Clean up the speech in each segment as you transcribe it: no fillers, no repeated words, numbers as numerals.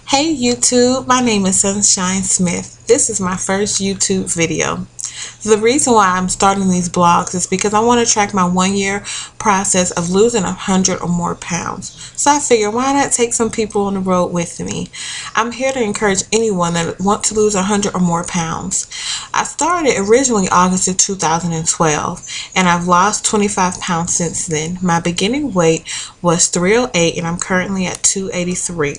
Hey YouTube, my name is Sunshine Smith. This is my first YouTube video. The reason why I'm starting these blogs is because I want to track my 1 year process of losing 100 or more pounds. So I figured, why not take some people on the road with me? I'm here to encourage anyone that wants to lose 100 or more pounds. I started originally August of 2012 and I've lost 25 pounds since then. My beginning weight was 308 and I'm currently at 283.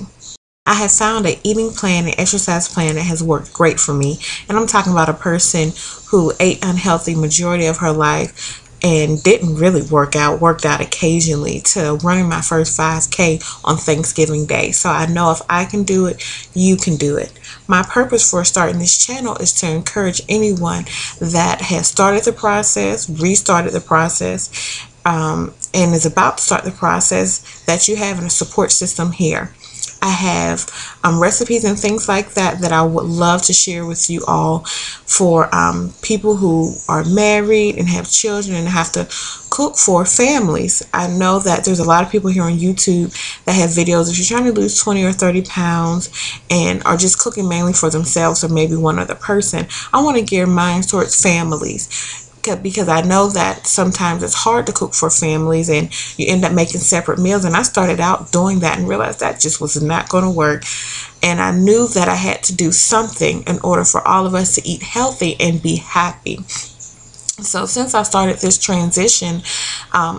I have found an eating plan and exercise plan that has worked great for me. And I'm talking about a person who ate unhealthy majority of her life and didn't really worked out occasionally, to running my first 5K on Thanksgiving Day. So I know if I can do it, you can do it. My purpose for starting this channel is to encourage anyone that has started the process, restarted the process, and is about to start the process, that you have a support system here. I have recipes and things like that I would love to share with you all for people who are married and have children and have to cook for families. I know that there's a lot of people here on YouTube that have videos if you're trying to lose 20 or 30 pounds and are just cooking mainly for themselves or maybe one other person. I want to gear mine towards families, because I know that sometimes it's hard to cook for families and you end up making separate meals. And I started out doing that and realized that just was not going to work. And I knew that I had to do something in order for all of us to eat healthy and be happy. So since I started this transition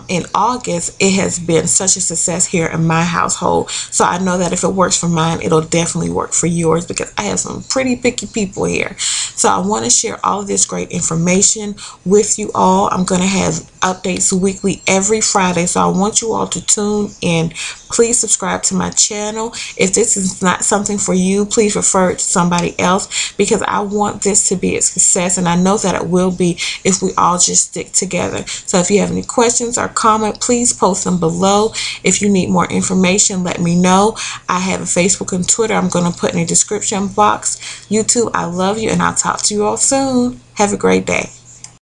in August, it has been such a success here in my household. So I know that if it works for mine, it'll definitely work for yours, because I have some pretty picky people here. So I want to share all of this great information with you all. I'm going to have updates weekly every Friday. So I want you all to tune in. Please subscribe to my channel. If this is not something for you, please refer it to somebody else, because I want this to be a success, and I know that it will be if we all just stick together. So if you have any questions or comment, please post them below. If you need more information, let me know. I have a Facebook and Twitter I'm going to put in the description box. YouTube, I love you, and I'll talk to you all soon. Have a great day.